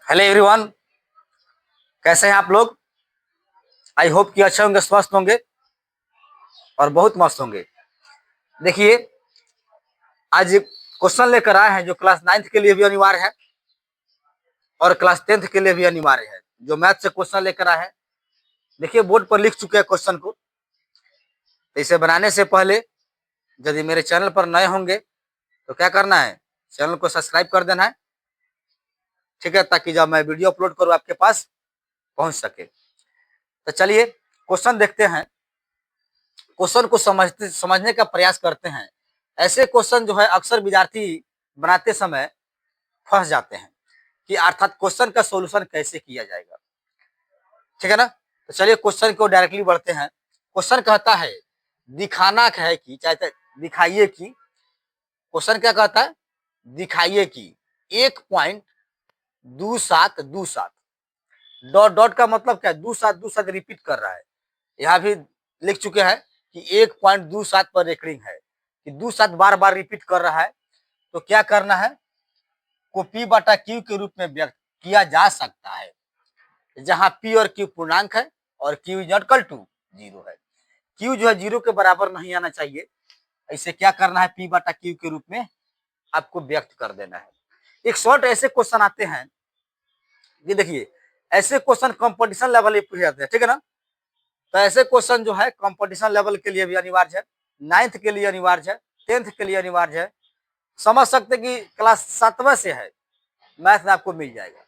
Hello everyone, कैसे हैं आप लोग। आई होप कि अच्छे होंगे, स्वस्थ होंगे और बहुत मस्त होंगे। देखिए, आज क्वेश्चन लेकर आए हैं जो क्लास 9th के लिए भी अनिवार्य है और क्लास 10th के लिए भी अनिवार्य है। जो मैथ से क्वेश्चन लेकर आए हैं, देखिए बोर्ड पर लिख चुके हैं क्वेश्चन को। तो इसे बनाने से पहले यदि मेरे चैनल पर नए होंगे तो क्या करना है, चैनल को सब्सक्राइब कर देना है, ठीक है, ताकि जब मैं वीडियो अपलोड करूँ आपके पास पहुंच सके। तो चलिए क्वेश्चन देखते हैं, क्वेश्चन को समझने का प्रयास करते हैं। ऐसे क्वेश्चन जो है अक्सर विद्यार्थी बनाते समय फंस जाते हैं कि अर्थात क्वेश्चन का सॉल्यूशन कैसे किया जाएगा, ठीक है ना। तो चलिए क्वेश्चन को डायरेक्टली बढ़ते हैं। क्वेश्चन कहता है दिखाना है कि, चाहे दिखाइए कि, क्वेश्चन क्या कहता है, दिखाइए कि 1.2727 डॉट डॉट का मतलब क्या है, 2727 रिपीट कर रहा है। यहाँ भी लिख चुके हैं कि 1.27 पर रेकरिंग है कि 27 बार बार रिपीट कर रहा है। तो क्या करना है, को P बटा Q के रूप में व्यक्त किया जा सकता है, जहां P और Q पूर्णांक है और Q इज इक्वल टू 0 है। Q जो है 0 के बराबर नहीं आना चाहिए। ऐसे क्या करना है, P बटा Q के रूप में आपको व्यक्त कर देना है। एक शॉर्ट ऐसे क्वेश्चन आते हैं, ये देखिए ऐसे क्वेश्चन कंपटीशन लेवल पे पूछे जाते हैं, ठीक है ना। तो ऐसे क्वेश्चन जो है कंपटीशन लेवल के लिए भी अनिवार्य है, 9th के लिए अनिवार्य है, 10th के लिए अनिवार्य है। समझ सकते कि क्लास 7वां से है, मैथ में आपको मिल जाएगा,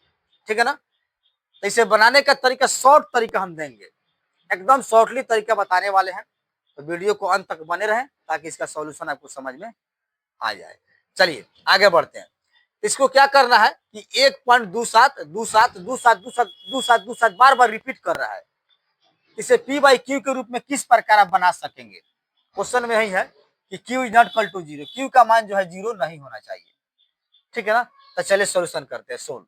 ठीक है ना। तो इसे बनाने का तरीका, शॉर्ट तरीका हम देंगे, एकदम शॉर्टली तरीका बताने वाले हैं। तो वीडियो को अंत तक बने रहें ताकि इसका सॉल्यूशन आपको समझ में आ जाए। चलिए आगे बढ़ते हैं। इसको क्या करना है कि 1.272727272727 बार बार रिपीट कर रहा है। इसे P बाई Q के रूप में किस प्रकार आप बना सकेंगे। क्वेश्चन में यही है कि Q is not equal to 0, Q का मान जो है 0 नहीं होना चाहिए, ठीक है ना। तो चलिए सॉल्यूशन करते हैं। सोल्व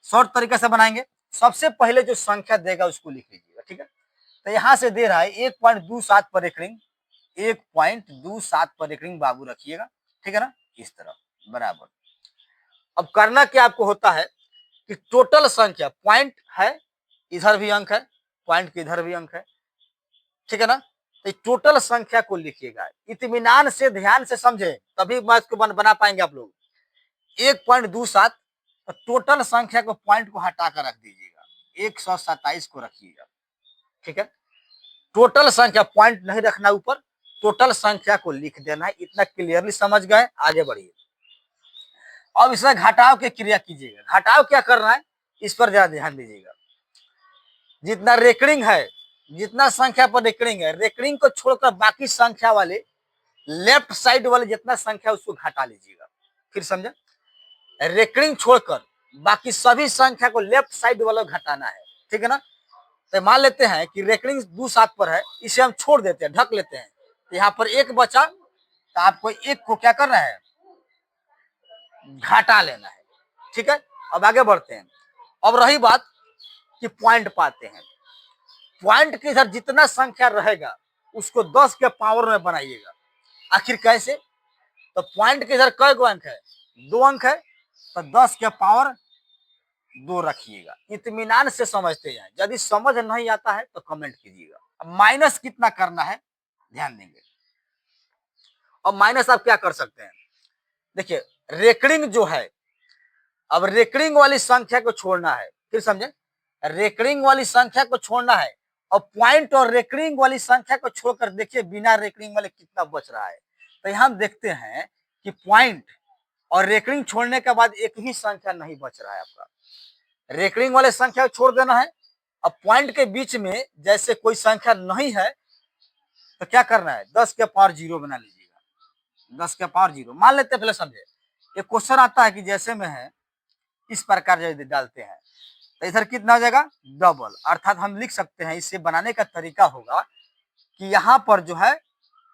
शॉर्ट तरीके से बनाएंगे। सबसे पहले जो संख्या देगा उसको लिख लीजिएगा, ठीक है। तो यहां से दे रहा है 1.27 पर रेकरिंग, 1.27 पर रेकरिंग बाबू रखिएगा, ठीक है ना, इस तरह बराबर। अब करना क्या आपको होता है कि टोटल संख्या, पॉइंट है इधर भी अंक है, पॉइंट के इधर भी अंक है, ठीक है ना। तो टोटल संख्या को लिखिएगा, इत्मीनान से ध्यान से समझे तभी मैथ को बना पाएंगे आप लोग। 1.27, तो टोटल संख्या को पॉइंट को हटाकर रख दीजिएगा, 127 को रखिएगा, ठीक है। टोटल संख्या, पॉइंट नहीं रखना ऊपर, टोटल संख्या को लिख देना है। इतना क्लियरली समझ गए, आगे बढ़िए। अब इसमें घटाव की क्रिया कीजिएगा। घटाव क्या करना है इस पर ज्यादा ध्यान दीजिएगा। जितना रेकरिंग है, जितना संख्या पर रेकरिंग है, रेकरिंग को छोड़कर बाकी संख्या वाले लेफ्ट साइड वाले जितना संख्या उसको घटा लीजिएगा। फिर समझे, रेकरिंग छोड़कर बाकी सभी संख्या को लेफ्ट साइड वाला घटाना है, ठीक है ना। तो मान लेते हैं कि रेकरिंग 27 पर है, इसे हम छोड़ देते हैं, ढक लेते हैं। तो यहाँ पर एक बचा, तो आपको एक को क्या करना है, घटा लेना है, ठीक है। अब आगे बढ़ते हैं। अब रही बात कि पॉइंट पाते हैं, पॉइंट के इधर जितना संख्या रहेगा उसको 10 के पावर में बनाइएगा। आखिर कैसे, तो पॉइंट के इधर कई गो अंक है, 2 अंक है, तो 10 के पावर 2 रखिएगा। इत्मीनान से समझते जाए, यदि समझ नहीं आता है तो कमेंट कीजिएगा। अब माइनस कितना करना है ध्यान देंगे। अब माइनस आप क्या कर सकते हैं, देखिए रेकरिंग जो है, अब रेकरिंग वाली संख्या को छोड़ना है, फिर समझे, रेकरिंग वाली संख्या को छोड़ना है। और पॉइंट और रेकरिंग वाली संख्या को छोड़कर देखिए बिना रेकरिंग वाले कितना बच रहा है। तो यहां हम देखते हैं कि पॉइंट और रेकरिंग छोड़ने के बाद एक ही संख्या नहीं बच रहा है आपका। रेकरिंग वाले संख्या को छोड़ देना है। अब पॉइंट के बीच में जैसे कोई संख्या नहीं है तो क्या करना है, 10 के पावर 0 बना लीजिएगा। 10 के पावर 0 मान लेते हैं, पहले समझे। एक क्वेश्चन आता है कि जैसे में है इस प्रकार यदि डालते हैं तो इधर कितना हो जाएगा, डबल। अर्थात हम लिख सकते हैं, इसे बनाने का तरीका होगा कि यहाँ पर जो है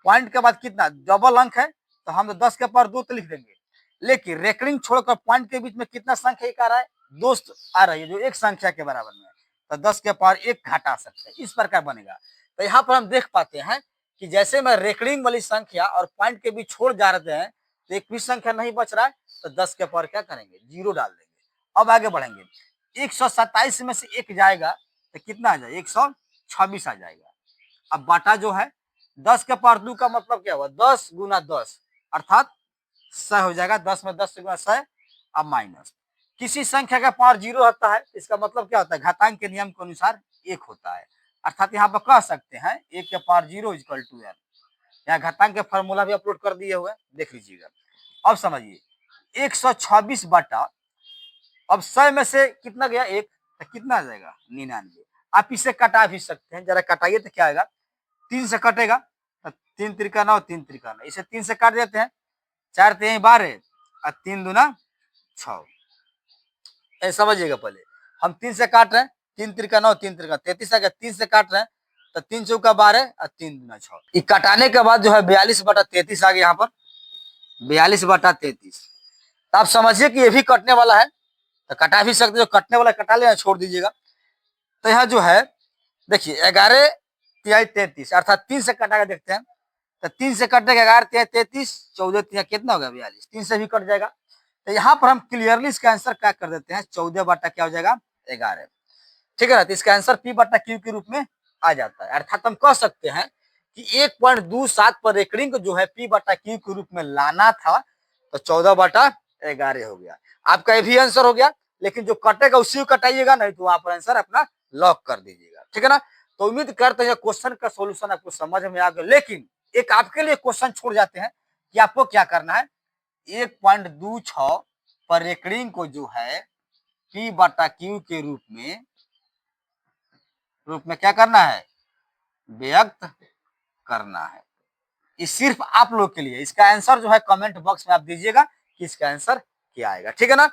पॉइंट के बाद कितना डबल अंक है, तो हम 10 के पावर 2 तो लिख देंगे। लेकिन रेकरिंग छोड़कर पॉइंट के बीच में कितना संख्या एक आ रहा है, दोस्त आ रही है जो एक संख्या के बराबर में, तो 10 के पावर 1 घटा सकते हैं, इस प्रकार बनेगा। तो यहाँ पर हम देख पाते हैं कि जैसे मैं रेकरिंग वाली संख्या और पॉइंट के बीच छोड़ जा रहे हैं तो एक भी संख्या नहीं बच रहा है, तो 10 के पावर क्या करेंगे, 0 डाल देंगे। अब आगे बढ़ेंगे, 127 में से एक जाएगा तो कितना आ जाएगा, 126 आ जाएगा। अब बाटा जो है 10 के पावर 2 का मतलब क्या हुआ, 10 गुना 10 अर्थात 100 हो जाएगा। 10 में 10 से गुना 100। अब माइनस, किसी संख्या का पावर 0 होता है, इसका मतलब क्या होता है, घातांक के नियम के अनुसार 1 होता है। अर्थात यहाँ पर कह सकते हैं 1 के पावर 0 इक्वल टू n। यहाँ घातांक के फॉर्मूला भी अपलोड कर दिए हुए, देख लीजिएगा। अब समझिए 126 बटा, अब 100 में से कितना गया 1, तो कितना आ जाएगा 99। आप इसे कटा भी सकते हैं, जरा कटाइए तो क्या आएगा, 3 से कटेगा तो 3 त्रिका 9, 3 त्रिका 9, इसे 3 से काट देते हैं, 4 3 12 और 3 दूना 6। समझिएगा, पहले हम 3 से काट रहे हैं, 3 त्रिका 9, 3 त्रिका 33 आ गया। 3 से काट रहे हैं तो 3 चौका 12 और 3 दूना 6। ये कटाने के बाद जो है 42 बटा 33 आ गया, यहाँ पर 42 बटा 33। तो आप समझिए कि ये भी कटने वाला है, तो कटा भी सकते, जो कटने वाला कटा लेना, छोड़ दीजिएगा। तो यहाँ जो है देखिए 11 तिहाई 33 अर्थात 3 से कटा के देखते हैं, तो 3 से कटेगा 11 तिहाई 33, 14 तिहाई कितना होगा 42, 3 से भी कट जाएगा। तो यहाँ पर हम क्लियरली इसका आंसर क्या कर देते हैं, 14 बटा क्या हो जाएगा 11। ठीक है ना, तो इसका आंसर P बटा Q के रूप में आ जाता है। अर्थात हम कह सकते हैं कि 1.27 पर रेकरिंग जो है P बटा Q के रूप में लाना था, तो 14 बटा 11 हो गया। आपका ये भी आंसर हो गया, लेकिन जो कटेगा उसी को कटाइएगा, नहीं तो वहां पर आंसर अपना लॉक कर दीजिएगा। ठीक है ना, तो उम्मीद करते हैं क्वेश्चन का सोल्यूशन आपको समझ में आ गया। लेकिन एक आपके लिए क्वेश्चन छोड़ जाते हैं कि आपको क्या करना है, 1.26 पर रेकरिंग को जो है P बटा Q के रूप में क्या करना है, व्यक्त करना है। ये सिर्फ आप लोग के लिए, इसका आंसर जो है कमेंट बॉक्स में आप दीजिएगा कि इसका आंसर क्या आएगा। ठीक है ना,